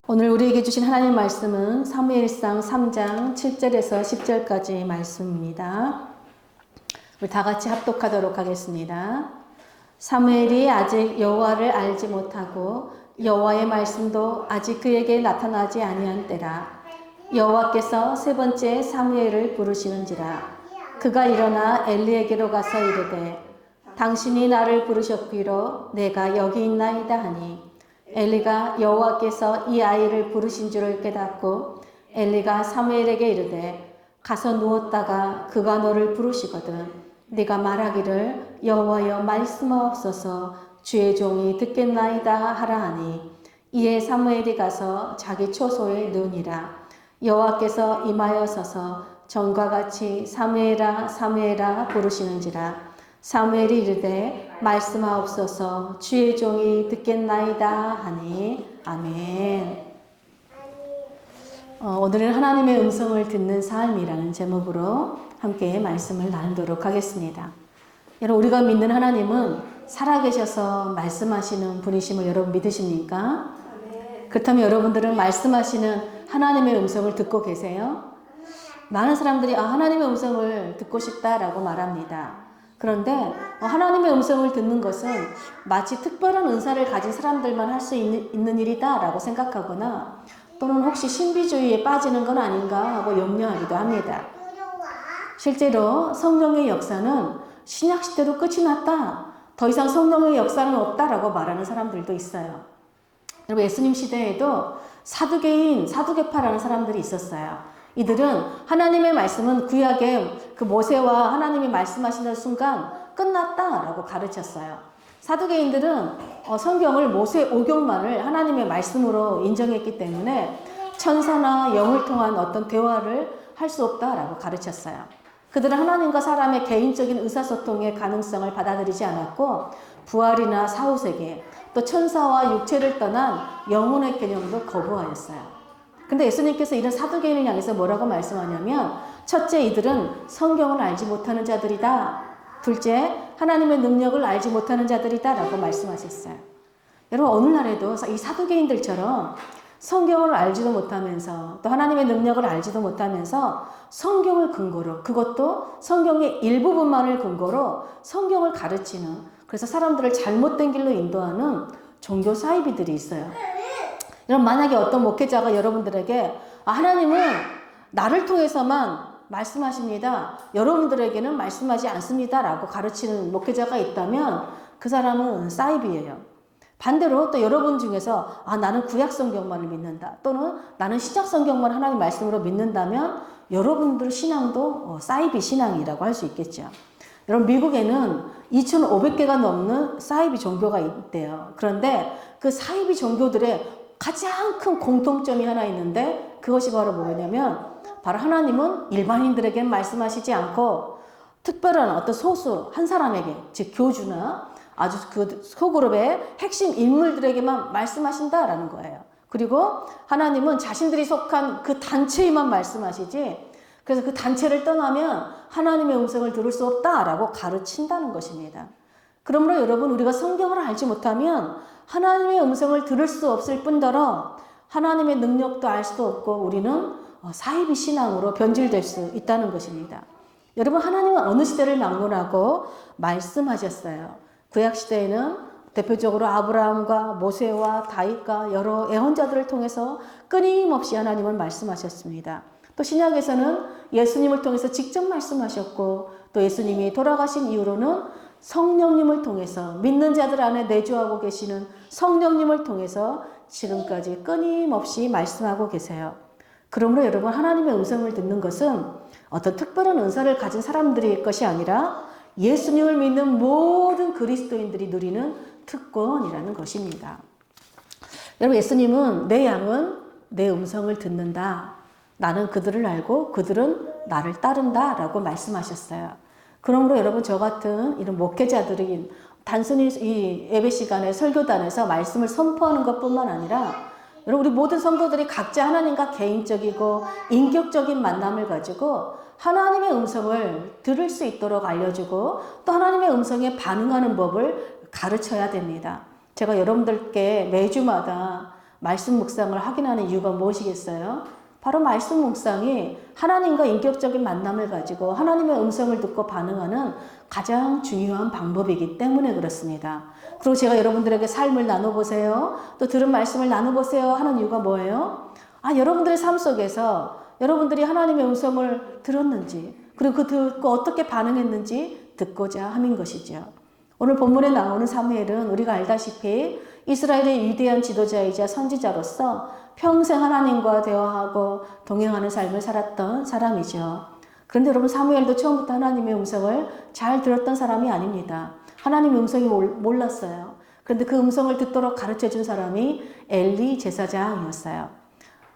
오늘 우리에게 주신 하나님 말씀은 사무엘상 3장 7절에서 10절까지 말씀입니다. 우리 다 같이 합독하도록 하겠습니다. 사무엘이 아직 여호와를 알지 못하고 여호와의 말씀도 아직 그에게 나타나지 아니한 때라. 여호와께서 세 번째 사무엘을 부르시는지라. 그가 일어나 엘리에게로 가서 이르되 당신이 나를 부르셨기로 내가 여기 있나이다 하니 엘리가 여호와께서 이 아이를 부르신 줄을 깨닫고 엘리가 사무엘에게 이르되 가서 누웠다가 그가 너를 부르시거든 네가 말하기를 여호와여 말씀하옵소서 주의 종이 듣겠나이다 하라 하니 이에 사무엘이 가서 자기 초소에 누우니라. 여호와께서 임하여서서 전과 같이 사무엘아 사무엘아 부르시는지라. 사무엘이 이르되 말씀하옵소서 주의 종이 듣겠나이다 하니 아멘. 오늘은 하나님의 음성을 듣는 삶이라는 제목으로 함께 말씀을 나누도록 하겠습니다. 여러분, 우리가 믿는 하나님은 살아계셔서 말씀하시는 분이심을 여러분 믿으십니까? 그렇다면 여러분들은 말씀하시는 하나님의 음성을 듣고 계세요? 많은 사람들이 하나님의 음성을 듣고 싶다라고 말합니다. 그런데 하나님의 음성을 듣는 것은 마치 특별한 은사를 가진 사람들만 할 수 있는 일이다라고 생각하거나 또는 혹시 신비주의에 빠지는 건 아닌가 하고 염려하기도 합니다. 실제로 성령의 역사는 신약시대로 끝이 났다. 더 이상 성령의 역사는 없다라고 말하는 사람들도 있어요. 여러분, 예수님 시대에도 사두개인, 사두개파라는 사람들이 있었어요. 이들은 하나님의 말씀은 구약의 그 모세와 하나님이 말씀하시는 순간 끝났다라고 가르쳤어요. 사두개인들은 성경을 모세 오경만을 하나님의 말씀으로 인정했기 때문에 천사나 영을 통한 어떤 대화를 할 수 없다라고 가르쳤어요. 그들은 하나님과 사람의 개인적인 의사소통의 가능성을 받아들이지 않았고 부활이나 사후세계 또 천사와 육체를 떠난 영혼의 개념도 거부하였어요. 근데 예수님께서 이런 사두개인을 향해서 뭐라고 말씀하냐면 첫째, 이들은 성경을 알지 못하는 자들이다. 둘째, 하나님의 능력을 알지 못하는 자들이다 라고 말씀하셨어요. 여러분, 오늘날에도 이 사두개인들처럼 성경을 알지도 못하면서 또 하나님의 능력을 알지도 못하면서 성경을 근거로, 그것도 성경의 일부분만을 근거로 성경을 가르치는, 그래서 사람들을 잘못된 길로 인도하는 종교 사이비들이 있어요. 여러분, 만약에 어떤 목회자가 여러분들에게 하나님은 나를 통해서만 말씀하십니다. 여러분들에게는 말씀하지 않습니다. 라고 가르치는 목회자가 있다면 그 사람은 사이비예요. 반대로 또 여러분 중에서 나는 구약 성경만을 믿는다. 또는 나는 신약 성경만 하나님 말씀으로 믿는다면 여러분들 신앙도 사이비 신앙이라고 할 수 있겠죠. 여러분, 미국에는 2,500개가 넘는 사이비 종교가 있대요. 그런데 그 사이비 종교들의 가장 큰 공통점이 하나 있는데 그것이 바로 뭐냐면 바로 하나님은 일반인들에게 말씀하시지 않고 특별한 어떤 소수 한 사람에게, 즉 교주나 아주 그 소그룹의 핵심 인물들에게만 말씀하신다라는 거예요. 그리고 하나님은 자신들이 속한 그 단체에만 말씀하시지, 그래서 그 단체를 떠나면 하나님의 음성을 들을 수 없다라고 가르친다는 것입니다. 그러므로 여러분, 우리가 성경을 알지 못하면 하나님의 음성을 들을 수 없을 뿐더러 하나님의 능력도 알 수도 없고 우리는 사이비 신앙으로 변질될 수 있다는 것입니다. 여러분, 하나님은 어느 시대를 막론하고 말씀하셨어요. 구약시대에는 대표적으로 아브라함과 모세와 다윗과 여러 예언자들을 통해서 끊임없이 하나님은 말씀하셨습니다. 또 신약에서는 예수님을 통해서 직접 말씀하셨고 또 예수님이 돌아가신 이후로는 성령님을 통해서 믿는 자들 안에 내주하고 계시는 성령님을 통해서 지금까지 끊임없이 말씀하고 계세요. 그러므로 여러분, 하나님의 음성을 듣는 것은 어떤 특별한 은사를 가진 사람들의 것이 아니라 예수님을 믿는 모든 그리스도인들이 누리는 특권이라는 것입니다. 여러분, 예수님은 내 양은 내 음성을 듣는다. 나는 그들을 알고 그들은 나를 따른다 라고 말씀하셨어요. 그러므로 여러분, 저 같은 이런 목회자들이 단순히 이 예배 시간에 설교단에서 말씀을 선포하는 것뿐만 아니라 여러분, 우리 모든 성도들이 각자 하나님과 개인적이고 인격적인 만남을 가지고 하나님의 음성을 들을 수 있도록 알려주고 또 하나님의 음성에 반응하는 법을 가르쳐야 됩니다. 제가 여러분들께 매주마다 말씀 묵상을 확인하는 이유가 무엇이겠어요? 바로 말씀 묵상이 하나님과 인격적인 만남을 가지고 하나님의 음성을 듣고 반응하는 가장 중요한 방법이기 때문에 그렇습니다. 그리고 제가 여러분들에게 삶을 나눠보세요, 또 들은 말씀을 나눠보세요 하는 이유가 뭐예요? 여러분들의 삶 속에서 여러분들이 하나님의 음성을 들었는지, 그리고 그 듣고 어떻게 반응했는지 듣고자 함인 것이죠. 오늘 본문에 나오는 사무엘은 우리가 알다시피 이스라엘의 위대한 지도자이자 선지자로서 평생 하나님과 대화하고 동행하는 삶을 살았던 사람이죠. 그런데 여러분, 사무엘도 처음부터 하나님의 음성을 잘 들었던 사람이 아닙니다. 하나님의 음성이 몰랐어요. 그런데 그 음성을 듣도록 가르쳐준 사람이 엘리 제사장이었어요.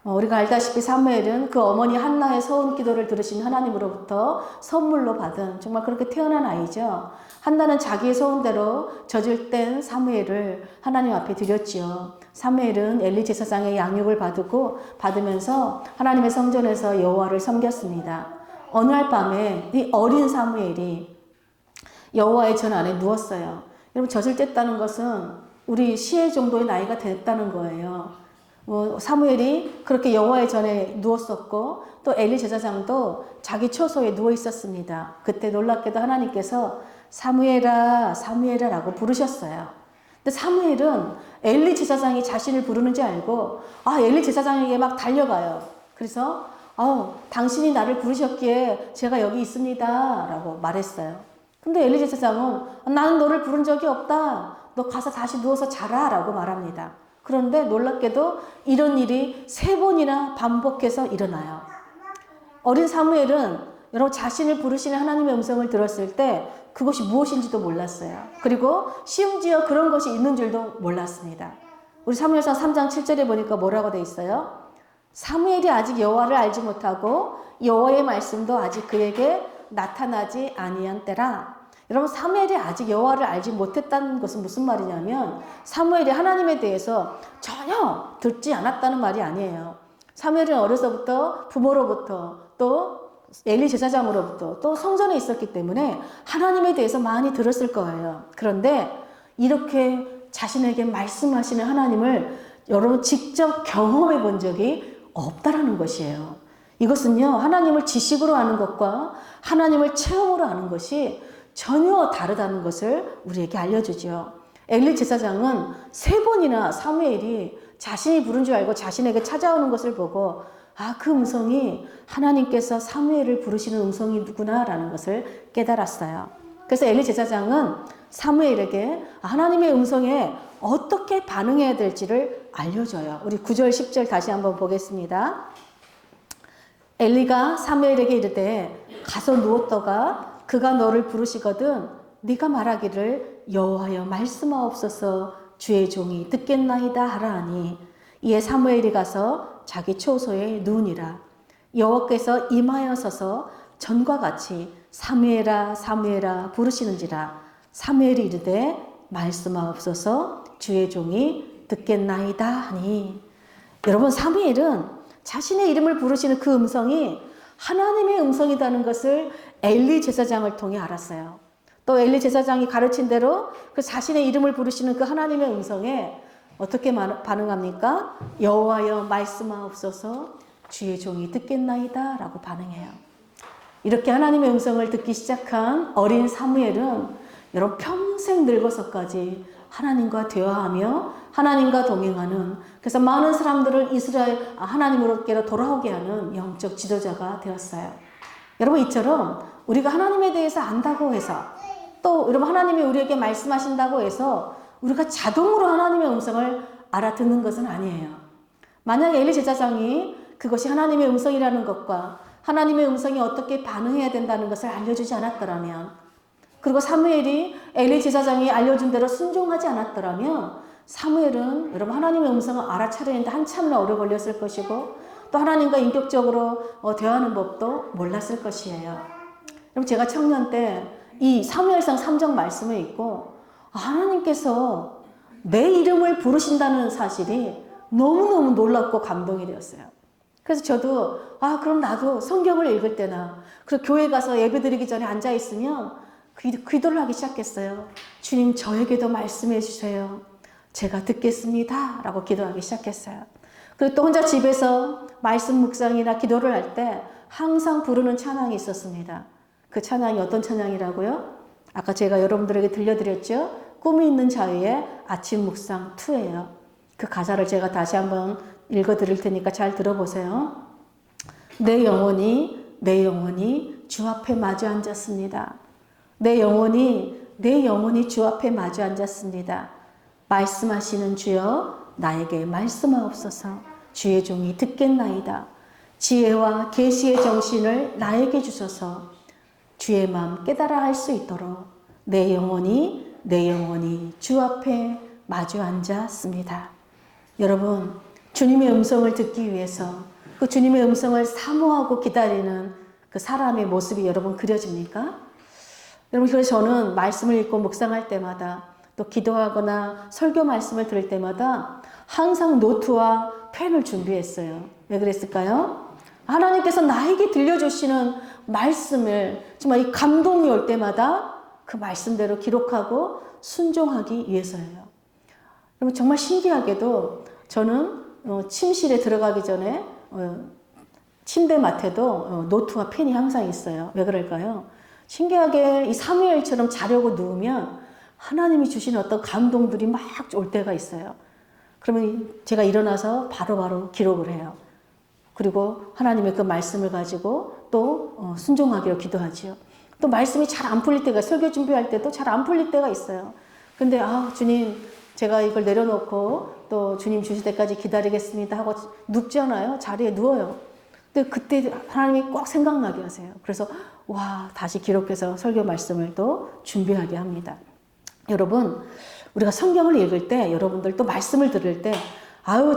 우리가 알다시피 사무엘은 그 어머니 한나의 서운 기도를 들으신 하나님으로부터 선물로 받은 정말 그렇게 태어난 아이죠. 한나는 자기의 소원대로 젖을 뗀 사무엘을 하나님 앞에 드렸지요. 사무엘은 엘리 제사장의 양육을 받으면서 하나님의 성전에서 여호와를 섬겼습니다. 어느 날 밤에 이 어린 사무엘이 여호와의 전 안에 누웠어요. 여러분, 젖을 뗐다는 것은 우리 시의 정도의 나이가 됐다는 거예요. 사무엘이 그렇게 여호와의 전에 누웠었고, 또 엘리 제사장도 자기 처소에 누워 있었습니다. 그때 놀랍게도 하나님께서 사무엘아, 사무엘아 라고 부르셨어요. 근데 사무엘은 엘리 제사장이 자신을 부르는지 알고 엘리 제사장에게 막 달려가요. 그래서 당신이 나를 부르셨기에 제가 여기 있습니다 라고 말했어요. 근데 엘리 제사장은 나는 너를 부른 적이 없다, 너 가서 다시 누워서 자라 라고 말합니다. 그런데 놀랍게도 이런 일이 3번이나 반복해서 일어나요. 어린 사무엘은 여러분, 자신을 부르시는 하나님의 음성을 들었을 때 그것이 무엇인지도 몰랐어요. 그리고 심지어 그런 것이 있는 줄도 몰랐습니다. 우리 사무엘상 3장 7절에 보니까 뭐라고 돼 있어요? 사무엘이 아직 여호와를 알지 못하고 여호와의 말씀도 아직 그에게 나타나지 아니한 때라. 여러분, 사무엘이 아직 여호와를 알지 못했다는 것은 무슨 말이냐면 사무엘이 하나님에 대해서 전혀 듣지 않았다는 말이 아니에요. 사무엘은 어려서부터 부모로부터, 또 엘리 제사장으로부터, 또 성전에 있었기 때문에 하나님에 대해서 많이 들었을 거예요. 그런데 이렇게 자신에게 말씀하시는 하나님을 여러분 직접 경험해 본 적이 없다라는 것이에요. 이것은요, 하나님을 지식으로 아는 것과 하나님을 체험으로 아는 것이 전혀 다르다는 것을 우리에게 알려주죠. 엘리 제사장은 3번이나 사무엘이 자신이 부른 줄 알고 자신에게 찾아오는 것을 보고 그 음성이 하나님께서 사무엘을 부르시는 음성이 누구나라는 것을 깨달았어요. 그래서 엘리 제사장은 사무엘에게 하나님의 음성에 어떻게 반응해야 될지를 알려줘요. 우리 9절 10절 다시 한번 보겠습니다. 엘리가 사무엘에게 이르되 가서 누웠다가 그가 너를 부르시거든 네가 말하기를 여호와여 말씀하옵소서 주의 종이 듣겠나이다 하라 하니 이에 사무엘이 가서 자기 처소에 누우니라. 여호와께서 임하여서서 전과 같이 사무엘아 사무엘아 부르시는지라. 사무엘이 이르되 말씀하옵소서 주의 종이 듣겠나이다 하니. 여러분, 사무엘은 자신의 이름을 부르시는 그 음성이 하나님의 음성이라는 것을 엘리 제사장을 통해 알았어요. 또 엘리 제사장이 가르친 대로 그 자신의 이름을 부르시는 그 하나님의 음성에 어떻게 반응합니까? 여호와여 말씀하옵소서 주의 종이 듣겠나이다 라고 반응해요. 이렇게 하나님의 음성을 듣기 시작한 어린 사무엘은 여러분, 평생 늙어서까지 하나님과 대화하며 하나님과 동행하는, 그래서 많은 사람들을 이스라엘 하나님으로께로 돌아오게 하는 영적 지도자가 되었어요. 여러분, 이처럼 우리가 하나님에 대해서 안다고 해서, 또 여러분 하나님이 우리에게 말씀하신다고 해서 우리가 자동으로 하나님의 음성을 알아듣는 것은 아니에요. 만약 엘리 제사장이 그것이 하나님의 음성이라는 것과 하나님의 음성이 어떻게 반응해야 된다는 것을 알려주지 않았더라면, 그리고 사무엘이 엘리 제사장이 알려준 대로 순종하지 않았더라면 사무엘은 여러분 하나님의 음성을 알아차리는데 한참이나 오래 걸렸을 것이고, 또 하나님과 인격적으로 대화하는 법도 몰랐을 것이에요. 여러분, 제가 청년 때 이 사무엘상 3장 말씀에 있고 하나님께서 내 이름을 부르신다는 사실이 너무너무 놀랍고 감동이 되었어요. 그래서 저도 그럼 나도 성경을 읽을 때나 그리고 교회 가서 예배드리기 전에 앉아 있으면 기도를 하기 시작했어요. 주님, 저에게도 말씀해 주세요. 제가 듣겠습니다 라고 기도하기 시작했어요. 그리고 또 혼자 집에서 말씀 묵상이나 기도를 할 때 항상 부르는 찬양이 있었습니다. 그 찬양이 어떤 찬양이라고요? 아까 제가 여러분들에게 들려드렸죠? 꿈이 있는 자유의 아침 묵상 2예요. 그 가사를 제가 다시 한번 읽어드릴 테니까 잘 들어보세요. 내 영혼이 주 앞에 마주 앉았습니다. 내 영혼이 주 앞에 마주 앉았습니다. 말씀하시는 주여 나에게 말씀하옵소서. 주의 종이 듣겠나이다. 지혜와 계시의 정신을 나에게 주소서. 주의 마음 깨달아 할 수 있도록 내 영혼이 주 앞에 마주 앉았습니다. 여러분, 주님의 음성을 듣기 위해서 그 주님의 음성을 사모하고 기다리는 그 사람의 모습이 여러분 그려집니까? 여러분, 그래서 저는 말씀을 읽고 묵상할 때마다 또 기도하거나 설교 말씀을 들을 때마다 항상 노트와 펜을 준비했어요. 왜 그랬을까요? 하나님께서 나에게 들려주시는 말씀을 정말 이 감동이 올 때마다 그 말씀대로 기록하고 순종하기 위해서예요. 여러분, 정말 신기하게도 저는 침실에 들어가기 전에 침대맡에도 노트와 펜이 항상 있어요. 왜 그럴까요? 신기하게 이 사무엘처럼 자려고 누우면 하나님이 주신 어떤 감동들이 막 올 때가 있어요. 그러면 제가 일어나서 바로바로 기록을 해요. 그리고 하나님의 그 말씀을 가지고 또 순종하기로 기도하지요. 또 말씀이 잘 안 풀릴 때가, 설교 준비할 때도 잘 안 풀릴 때가 있어요. 근데 주님, 제가 이걸 내려놓고 또 주님 주실 때까지 기다리겠습니다 하고 눕잖아요. 자리에 누워요. 근데 그때 하나님이 꼭 생각나게 하세요. 그래서 다시 기록해서 설교 말씀을 또 준비하게 합니다. 여러분, 우리가 성경을 읽을 때, 여러분들 또 말씀을 들을 때,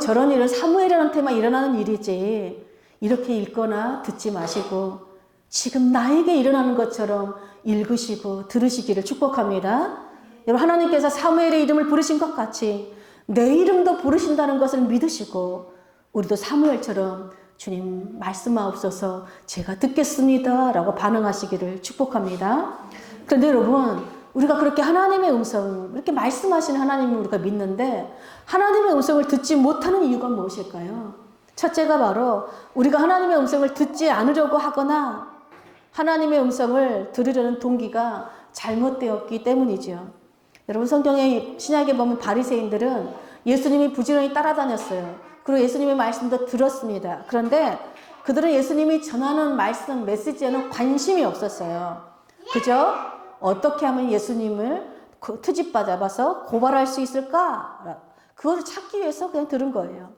저런 일은 사무엘한테만 일어나는 일이지, 이렇게 읽거나 듣지 마시고 지금 나에게 일어나는 것처럼 읽으시고 들으시기를 축복합니다. 여러분, 하나님께서 사무엘의 이름을 부르신 것 같이 내 이름도 부르신다는 것을 믿으시고 우리도 사무엘처럼 주님 말씀하옵소서, 제가 듣겠습니다 라고 반응하시기를 축복합니다. 그런데 여러분, 우리가 그렇게 하나님의 음성, 이렇게 말씀하시는 하나님을 우리가 믿는데 하나님의 음성을 듣지 못하는 이유가 무엇일까요? 첫째가 바로 우리가 하나님의 음성을 듣지 않으려고 하거나 하나님의 음성을 들으려는 동기가 잘못되었기 때문이죠. 여러분, 성경의 신약에 보면 바리새인들은 예수님이 부지런히 따라다녔어요. 그리고 예수님의 말씀도 들었습니다. 그런데 그들은 예수님이 전하는 말씀, 메시지에는 관심이 없었어요. 그죠? 어떻게 하면 예수님을 트집바 잡아서 고발할 수 있을까? 그거를 찾기 위해서 그냥 들은 거예요.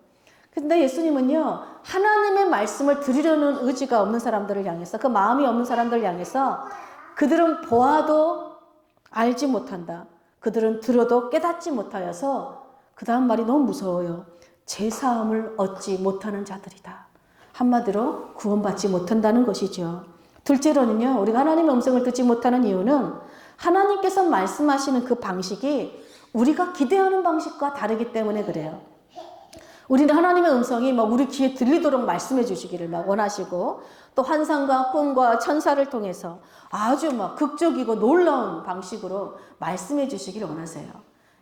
근데 예수님은요, 하나님의 말씀을 들으려는 의지가 없는 사람들을 향해서, 그 마음이 없는 사람들을 향해서 그들은 보아도 알지 못한다. 그들은 들어도 깨닫지 못하여서 그 다음 말이 너무 무서워요. 제사함을 얻지 못하는 자들이다. 한마디로 구원받지 못한다는 것이죠. 둘째로는요, 우리가 하나님의 음성을 듣지 못하는 이유는 하나님께서 말씀하시는 그 방식이 우리가 기대하는 방식과 다르기 때문에 그래요. 우리는 하나님의 음성이 우리 귀에 들리도록 말씀해 주시기를 원하시고, 또 환상과 꿈과 천사를 통해서 아주 극적이고 놀라운 방식으로 말씀해 주시기를 원하세요.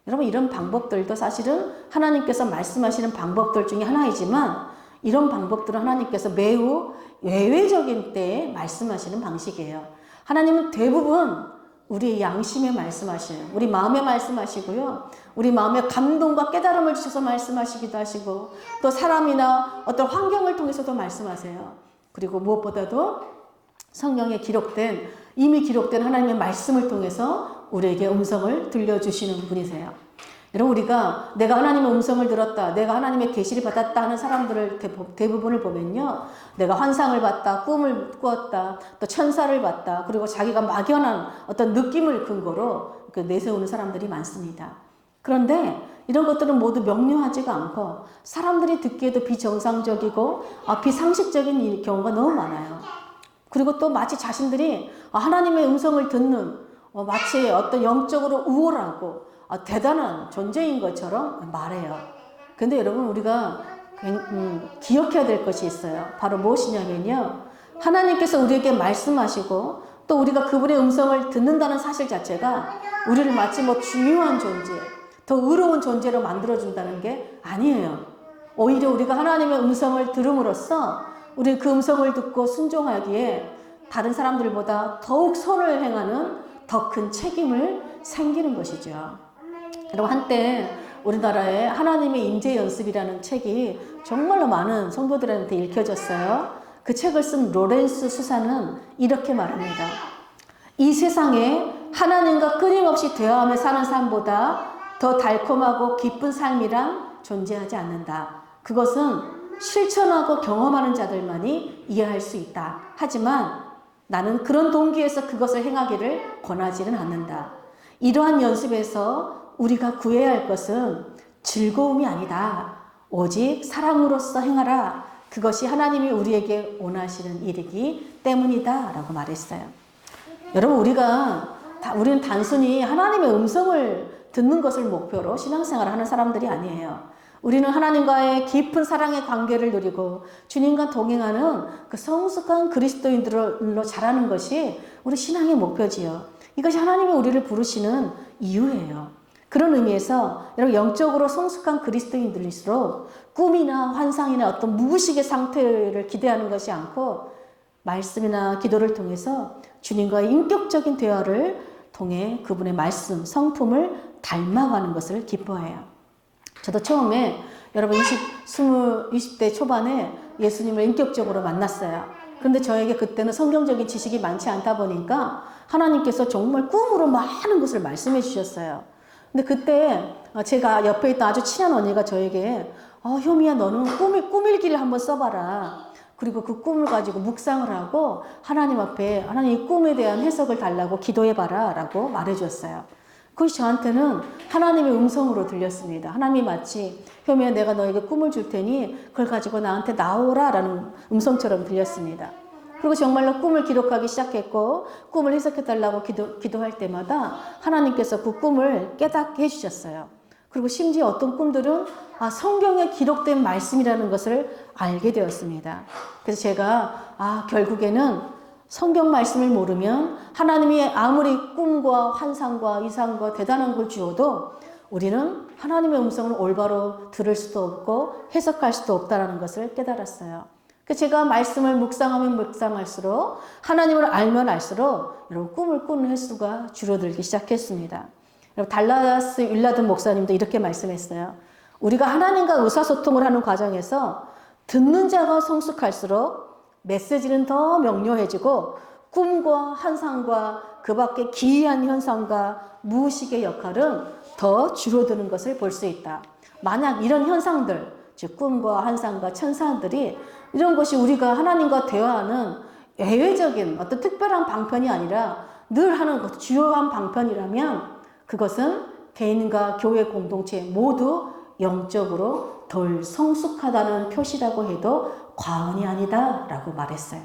여러분, 이런 방법들도 사실은 하나님께서 말씀하시는 방법들 중에 하나이지만 이런 방법들은 하나님께서 매우 예외적인 때에 말씀하시는 방식이에요. 하나님은 대부분 우리 양심에 말씀하셔요. 우리 마음에 말씀하시고요. 우리 마음에 감동과 깨달음을 주셔서 말씀하시기도 하시고, 또 사람이나 어떤 환경을 통해서도 말씀하세요. 그리고 무엇보다도 성경에 이미 기록된 하나님의 말씀을 통해서 우리에게 음성을 들려주시는 분이세요. 여러분, 우리가 내가 하나님의 음성을 들었다, 내가 하나님의 계시를 받았다 하는 사람들을 대부분을 보면요, 내가 환상을 봤다, 꿈을 꾸었다, 또 천사를 봤다, 그리고 자기가 막연한 어떤 느낌을 근거로 내세우는 사람들이 많습니다. 그런데 이런 것들은 모두 명료하지가 않고 사람들이 듣기에도 비정상적이고 비상식적인 경우가 너무 많아요. 그리고 또 마치 자신들이 하나님의 음성을 듣는 마치 어떤 영적으로 우월하고 대단한 존재인 것처럼 말해요. 근데 여러분, 우리가 기억해야 될 것이 있어요. 바로 무엇이냐면요, 하나님께서 우리에게 말씀하시고 또 우리가 그분의 음성을 듣는다는 사실 자체가 우리를 마치 중요한 존재, 더 의로운 존재로 만들어준다는 게 아니에요. 오히려 우리가 하나님의 음성을 들음으로써 우리는 그 음성을 듣고 순종하기에 다른 사람들보다 더욱 선을 행하는 더 큰 책임을 생기는 것이죠. 그리고 한때 우리나라에 하나님의 임재 연습이라는 책이 정말로 많은 성도들한테 읽혀졌어요. 그 책을 쓴 로렌스 수사는 이렇게 말합니다. 이 세상에 하나님과 끊임없이 대화하며 사는 삶보다 더 달콤하고 기쁜 삶이란 존재하지 않는다. 그것은 실천하고 경험하는 자들만이 이해할 수 있다. 하지만 나는 그런 동기에서 그것을 행하기를 권하지는 않는다. 이러한 연습에서 우리가 구해야 할 것은 즐거움이 아니다. 오직 사랑으로서 행하라. 그것이 하나님이 우리에게 원하시는 일이기 때문이다. 라고 말했어요. 여러분, 우리는 단순히 하나님의 음성을 듣는 것을 목표로 신앙생활을 하는 사람들이 아니에요. 우리는 하나님과의 깊은 사랑의 관계를 누리고 주님과 동행하는 그 성숙한 그리스도인들로 자라는 것이 우리 신앙의 목표지요. 이것이 하나님이 우리를 부르시는 이유예요. 그런 의미에서 여러분, 영적으로 성숙한 그리스도인들일수록 꿈이나 환상이나 어떤 무의식의 상태를 기대하는 것이 않고 말씀이나 기도를 통해서 주님과의 인격적인 대화를 통해 그분의 말씀, 성품을 닮아가는 것을 기뻐해요. 저도 처음에 여러분 20대 초반에 예수님을 인격적으로 만났어요. 그런데 저에게 그때는 성경적인 지식이 많지 않다 보니까 하나님께서 정말 꿈으로 많은 것을 말씀해 주셨어요. 근데 그때 제가 옆에 있던 아주 친한 언니가 저에게 효미야, 너는 꿈일기를 한번 써봐라. 그리고 그 꿈을 가지고 묵상을 하고 하나님 앞에 하나님 꿈에 대한 해석을 달라고 기도해봐라 라고 말해주었어요. 그것이 저한테는 하나님의 음성으로 들렸습니다. 하나님이 마치 효미야, 내가 너에게 꿈을 줄 테니 그걸 가지고 나한테 나오라 라는 음성처럼 들렸습니다. 그리고 정말로 꿈을 기록하기 시작했고 꿈을 해석해달라고 기도할 때마다 하나님께서 그 꿈을 깨닫게 해주셨어요. 그리고 심지어 어떤 꿈들은 성경에 기록된 말씀이라는 것을 알게 되었습니다. 그래서 제가 결국에는 성경 말씀을 모르면 하나님이 아무리 꿈과 환상과 이상과 대단한 걸 주어도 우리는 하나님의 음성을 올바로 들을 수도 없고 해석할 수도 없다는 것을 깨달았어요. 제가 말씀을 묵상하면 묵상할수록 하나님을 알면 알수록 여러분 꿈을 꾸는 횟수가 줄어들기 시작했습니다. 여러분, 달라스 윌라든 목사님도 이렇게 말씀했어요. 우리가 하나님과 의사소통을 하는 과정에서 듣는 자가 성숙할수록 메시지는 더 명료해지고 꿈과 환상과 그 밖에 기이한 현상과 무의식의 역할은 더 줄어드는 것을 볼 수 있다. 만약 이런 현상들, 즉 꿈과 환상과 천사들이 이런 것이 우리가 하나님과 대화하는 예외적인 어떤 특별한 방편이 아니라 늘 하는 주요한 방편이라면 그것은 개인과 교회 공동체 모두 영적으로 덜 성숙하다는 표시라고 해도 과언이 아니다 라고 말했어요.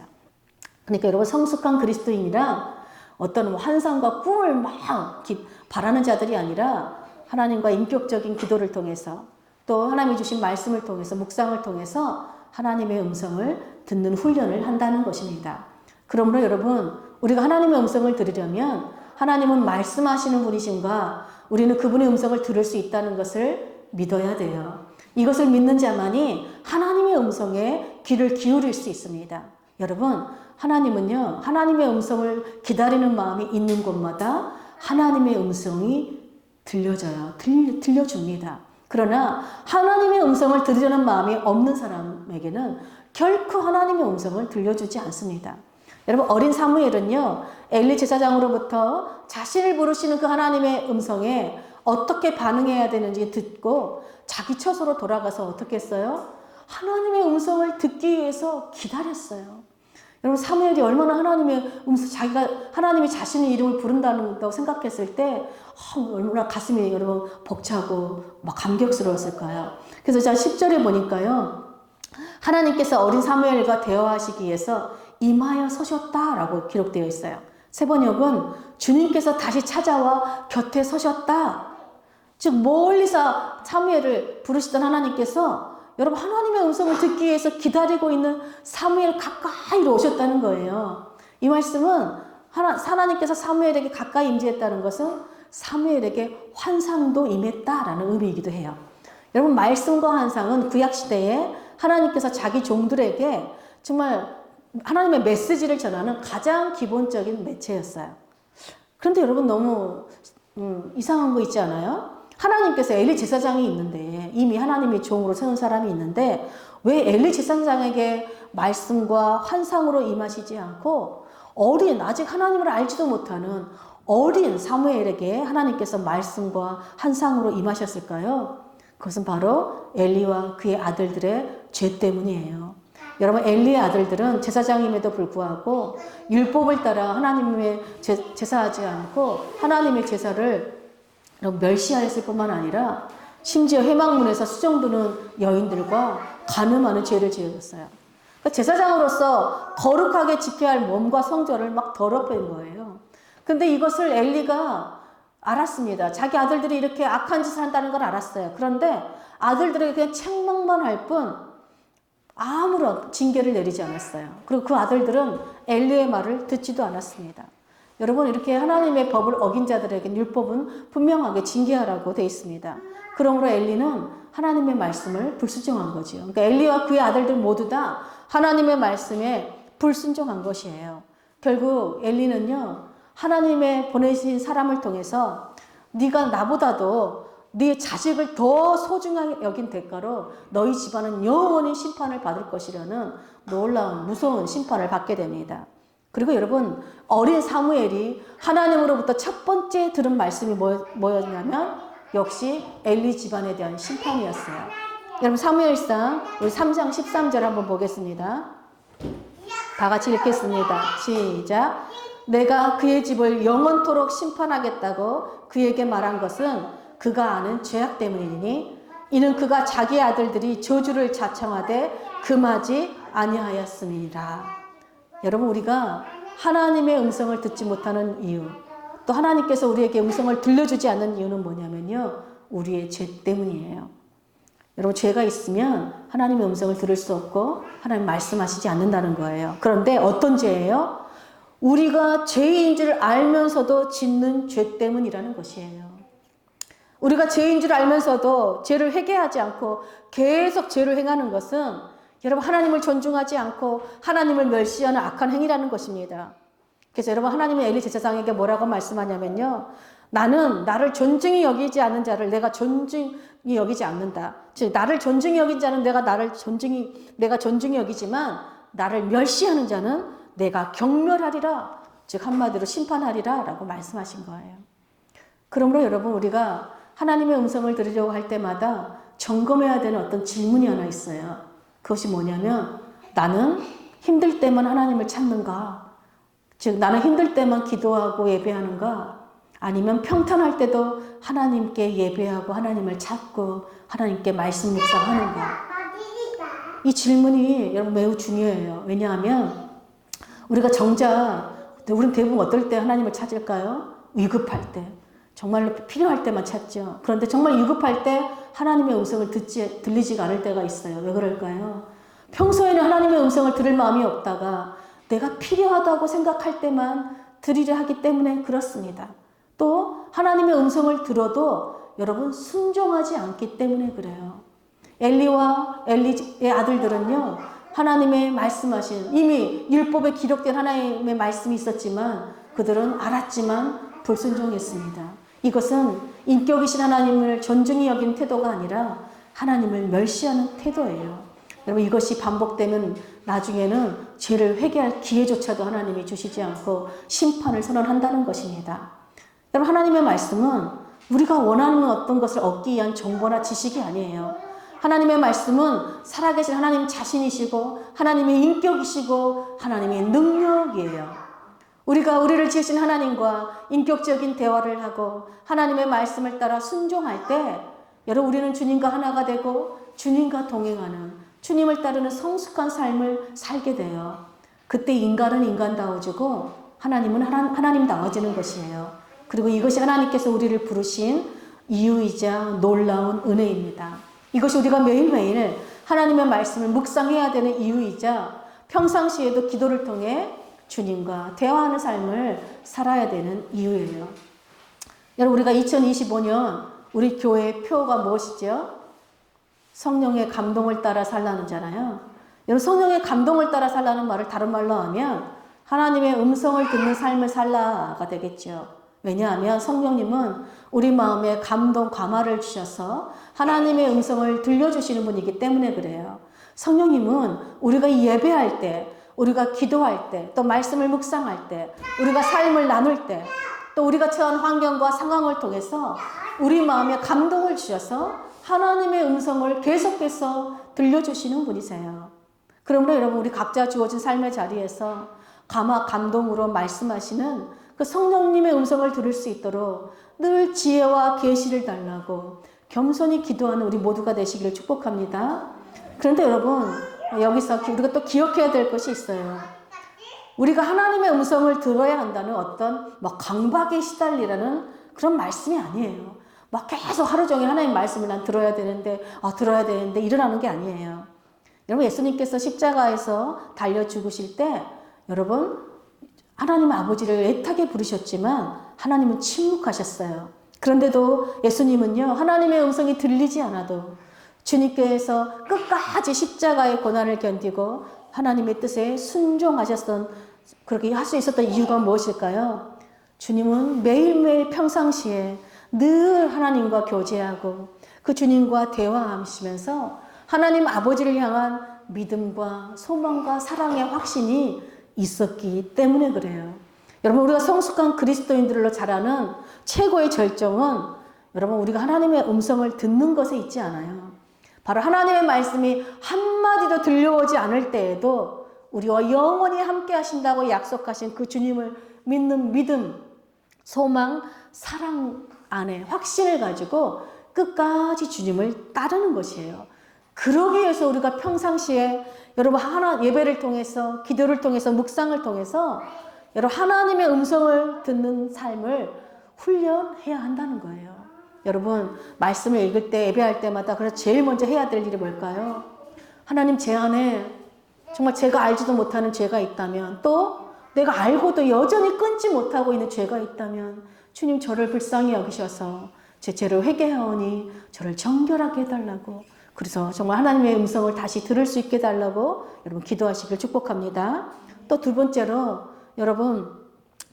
그러니까 여러분, 성숙한 그리스도인이란 어떤 환상과 꿈을 막 바라는 자들이 아니라 하나님과 인격적인 기도를 통해서 또 하나님이 주신 말씀을 통해서 묵상을 통해서 하나님의 음성을 듣는 훈련을 한다는 것입니다. 그러므로 여러분, 우리가 하나님의 음성을 들으려면 하나님은 말씀하시는 분이신가 우리는 그분의 음성을 들을 수 있다는 것을 믿어야 돼요. 이것을 믿는 자만이 하나님의 음성에 귀를 기울일 수 있습니다. 여러분, 하나님은요, 하나님의 음성을 기다리는 마음이 있는 곳마다 하나님의 음성이 들려줍니다. 그러나 하나님의 음성을 들으려는 마음이 없는 사람에게는 결코 하나님의 음성을 들려주지 않습니다. 여러분, 어린 사무엘은요, 엘리 제사장으로부터 자신을 부르시는 그 하나님의 음성에 어떻게 반응해야 되는지 듣고 자기 처소로 돌아가서 어떻게 했어요? 하나님의 음성을 듣기 위해서 기다렸어요. 여러분, 사무엘이 얼마나 하나님의 자기가 하나님이 자신의 이름을 부른다고 생각했을 때 얼마나 가슴이 여러분 벅차고 막 감격스러웠을까요? 그래서 자 10절에 보니까요, 하나님께서 어린 사무엘과 대화하시기 위해서 임하여 서셨다라고 기록되어 있어요. 세번역은 주님께서 다시 찾아와 곁에 서셨다. 즉 멀리서 사무엘을 부르시던 하나님께서 여러분 하나님의 음성을 듣기 위해서 기다리고 있는 사무엘 가까이로 오셨다는 거예요. 이 말씀은 하나님께서 사무엘에게 가까이 임재했다는 것은 사무엘에게 환상도 임했다라는 의미이기도 해요. 여러분, 말씀과 환상은 구약시대에 하나님께서 자기 종들에게 정말 하나님의 메시지를 전하는 가장 기본적인 매체였어요. 그런데 여러분, 너무 이상한 거 있지 않아요? 하나님께서 엘리 제사장이 있는데, 이미 하나님이 종으로 세운 사람이 있는데 왜 엘리 제사장에게 말씀과 환상으로 임하시지 않고 아직 하나님을 알지도 못하는 어린 사무엘에게 하나님께서 말씀과 환상으로 임하셨을까요? 그것은 바로 엘리와 그의 아들들의 죄 때문이에요. 여러분, 엘리의 아들들은 제사장임에도 불구하고 율법을 따라 하나님의 제사하지 않고 하나님의 제사를 멸시하였을 뿐만 아니라 심지어 회막문에서 수정두는 여인들과 간음하는 죄를 지었어요. 그러니까 제사장으로서 거룩하게 지켜야 할 몸과 성전을 막 더럽힌 거예요. 근데 이것을 엘리가 알았습니다. 자기 아들들이 이렇게 악한 짓을 한다는 걸 알았어요. 그런데 아들들에게 그냥 책망만 할 뿐 아무런 징계를 내리지 않았어요. 그리고 그 아들들은 엘리의 말을 듣지도 않았습니다. 여러분, 이렇게 하나님의 법을 어긴 자들에게 율법은 분명하게 징계하라고 되어 있습니다. 그러므로 엘리는 하나님의 말씀을 불순종한 거죠. 그러니까 엘리와 그의 아들들 모두 다 하나님의 말씀에 불순종한 것이에요. 결국 엘리는요, 하나님의 보내신 사람을 통해서 네가 나보다도 네 자식을 더 소중하게 여긴 대가로 너희 집안은 영원히 심판을 받을 것이라는 놀라운 무서운 심판을 받게 됩니다. 그리고 여러분, 어린 사무엘이 하나님으로부터 첫 번째 들은 말씀이 뭐였냐면 역시 엘리 집안에 대한 심판이었어요. 여러분, 사무엘상 우리 3장 13절 한번 보겠습니다. 다 같이 읽겠습니다. 시작. 내가 그의 집을 영원토록 심판하겠다고 그에게 말한 것은 그가 아는 죄악 때문이니 이는 그가 자기 아들들이 저주를 자청하되 금하지 아니하였음이니라. 여러분, 우리가 하나님의 음성을 듣지 못하는 이유, 또 하나님께서 우리에게 음성을 들려주지 않는 이유는 뭐냐면요, 우리의 죄 때문이에요. 여러분, 죄가 있으면 하나님의 음성을 들을 수 없고 하나님 말씀하시지 않는다는 거예요. 그런데 어떤 죄예요? 우리가 죄인 줄 알면서도 짓는 죄 때문이라는 것이에요. 우리가 죄인 줄 알면서도 죄를 회개하지 않고 계속 죄를 행하는 것은 여러분, 하나님을 존중하지 않고 하나님을 멸시하는 악한 행위라는 것입니다. 그래서 여러분, 하나님은 엘리 제사장에게 뭐라고 말씀하냐면요, 나는 나를 존중히 여기지 않는 자를 내가 존중히 여기지 않는다. 즉, 나를 존중히 여긴 자는 내가 존중히 여기지만 나를 멸시하는 자는 내가 경멸하리라. 즉, 한마디로 심판하리라 라고 말씀하신 거예요. 그러므로 여러분, 우리가 하나님의 음성을 들으려고 할 때마다 점검해야 되는 어떤 질문이 하나 있어요. 그것이 뭐냐면, 나는 힘들 때만 하나님을 찾는가? 즉, 나는 힘들 때만 기도하고 예배하는가? 아니면 평탄할 때도 하나님께 예배하고 하나님을 찾고 하나님께 말씀 묵상하는가? 이 질문이 여러분 매우 중요해요. 왜냐하면 우리가 우리는 대부분 어떨 때 하나님을 찾을까요? 위급할 때. 정말로 필요할 때만 찾죠. 그런데 정말 위급할 때 하나님의 음성을 들리지가 않을 때가 있어요. 왜 그럴까요? 평소에는 하나님의 음성을 들을 마음이 없다가 내가 필요하다고 생각할 때만 들으려 하기 때문에 그렇습니다. 또 하나님의 음성을 들어도 여러분 순종하지 않기 때문에 그래요. 엘리와 엘리의 아들들은요, 하나님의 말씀하신 이미 율법에 기록된 하나님의 말씀이 있었지만 그들은 알았지만 불순종했습니다. 이것은 인격이신 하나님을 존중히 여긴 태도가 아니라 하나님을 멸시하는 태도예요. 여러분, 이것이 반복되면 나중에는 죄를 회개할 기회조차도 하나님이 주시지 않고 심판을 선언한다는 것입니다. 여러분, 하나님의 말씀은 우리가 원하는 어떤 것을 얻기 위한 정보나 지식이 아니에요. 하나님의 말씀은 살아계신 하나님 자신이시고 하나님의 인격이시고 하나님의 능력이에요. 우리를 지으신 하나님과 인격적인 대화를 하고 하나님의 말씀을 따라 순종할 때 여러분, 우리는 주님과 하나가 되고 주님과 동행하는, 주님을 따르는 성숙한 삶을 살게 돼요. 그때 인간은 인간다워지고 하나님은 하나님다워지는 것이에요. 그리고 이것이 하나님께서 우리를 부르신 이유이자 놀라운 은혜입니다. 이것이 우리가 매일매일 하나님의 말씀을 묵상해야 되는 이유이자 평상시에도 기도를 통해 주님과 대화하는 삶을 살아야 되는 이유예요. 여러분, 우리가 2025년 우리 교회의 표가 무엇이죠? 성령의 감동을 따라 살라는잖아요. 여러분, 성령의 감동을 따라 살라는 말을 다른 말로 하면 하나님의 음성을 듣는 삶을 살라가 되겠죠. 왜냐하면 성령님은 우리 마음에 감동, 감화를 주셔서 하나님의 음성을 들려주시는 분이기 때문에 그래요. 성령님은 우리가 예배할 때, 우리가 기도할 때, 또 말씀을 묵상할 때, 우리가 삶을 나눌 때, 또 우리가 처한 환경과 상황을 통해서 우리 마음에 감동을 주셔서 하나님의 음성을 계속해서 들려주시는 분이세요. 그러므로 여러분, 우리 각자 주어진 삶의 자리에서 감화, 감동으로 말씀하시는 그 성령님의 음성을 들을 수 있도록 늘 지혜와 계시를 달라고 겸손히 기도하는 우리 모두가 되시기를 축복합니다. 그런데 여러분, 여기서 우리가 또 기억해야 될 것이 있어요. 우리가 하나님의 음성을 들어야 한다는 어떤 강박에 시달리라는 그런 말씀이 아니에요. 계속 하루 종일 하나님 말씀을 난 들어야 되는데 일어나는 게 아니에요. 여러분, 예수님께서 십자가에서 달려 죽으실 때 여러분, 하나님 아버지를 애타게 부르셨지만 하나님은 침묵하셨어요. 그런데도 예수님은요, 하나님의 음성이 들리지 않아도 주님께서 끝까지 십자가의 고난을 견디고 하나님의 뜻에 순종하셨던, 그렇게 할 수 있었던 이유가 무엇일까요? 주님은 매일매일 평상시에 늘 하나님과 교제하고 그 주님과 대화하시면서 하나님 아버지를 향한 믿음과 소망과 사랑의 확신이 있었기 때문에 그래요. 여러분, 우리가 성숙한 그리스도인들로 자라는 최고의 절정은 여러분, 우리가 하나님의 음성을 듣는 것에 있지 않아요. 바로 하나님의 말씀이 한마디도 들려오지 않을 때에도 우리와 영원히 함께 하신다고 약속하신 그 주님을 믿는 믿음, 소망, 사랑 안에 확신을 가지고 끝까지 주님을 따르는 것이에요. 그러기 위해서 우리가 평상시에 여러분 예배를 통해서, 기도를 통해서, 묵상을 통해서 여러분 하나님의 음성을 듣는 삶을 훈련해야 한다는 거예요. 여러분, 말씀을 읽을 때, 예배할 때마다 그래서 제일 먼저 해야 될 일이 뭘까요? 하나님, 제 안에 정말 제가 알지도 못하는 죄가 있다면, 또 내가 알고도 여전히 끊지 못하고 있는 죄가 있다면 주님, 저를 불쌍히 여기셔서 제 죄를 회개하오니 저를 정결하게 해달라고, 그래서 정말 하나님의 음성을 다시 들을 수 있게 해달라고 여러분 기도하시길 축복합니다. 또 두 번째로 여러분,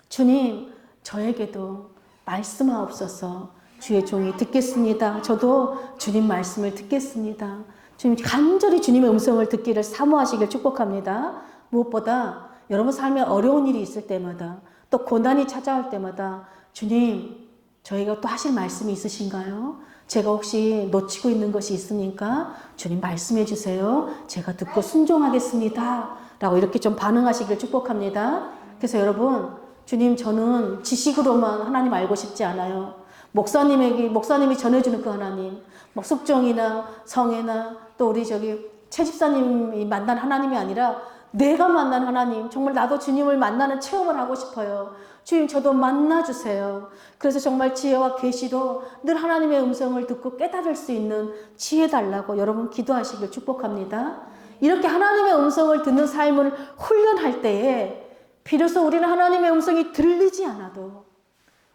주님, 저에게도 말씀하옵소서. 주의 종이 듣겠습니다. 저도 주님 말씀을 듣겠습니다. 주님, 간절히 주님의 음성을 듣기를 사모하시길 축복합니다. 무엇보다 여러분 삶에 어려운 일이 있을 때마다, 또 고난이 찾아올 때마다 주님, 저희가 또 하실 말씀이 있으신가요? 제가 혹시 놓치고 있는 것이 있습니까? 주님, 말씀해 주세요. 제가 듣고 순종하겠습니다. 라고 이렇게 좀 반응하시길 축복합니다. 그래서 여러분, 주님, 저는 지식으로만 하나님 알고 싶지 않아요. 목사님이 전해주는 그 하나님, 숙종이나 성애나 또 우리 최 집사님이 만난 하나님이 아니라 내가 만난 하나님, 정말 나도 주님을 만나는 체험을 하고 싶어요. 주님, 저도 만나주세요. 그래서 정말 지혜와 계시로 늘 하나님의 음성을 듣고 깨달을 수 있는 지혜 달라고 여러분 기도하시길 축복합니다. 이렇게 하나님의 음성을 듣는 삶을 훈련할 때에 비로소 우리는 하나님의 음성이 들리지 않아도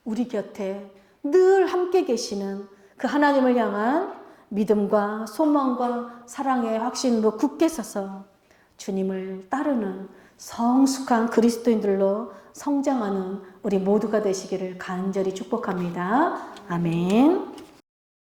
우리 곁에 늘 함께 계시는 그 하나님을 향한 믿음과 소망과 사랑의 확신으로 굳게 서서 주님을 따르는 성숙한 그리스도인들로 성장하는 우리 모두가 되시기를 간절히 축복합니다. 아멘.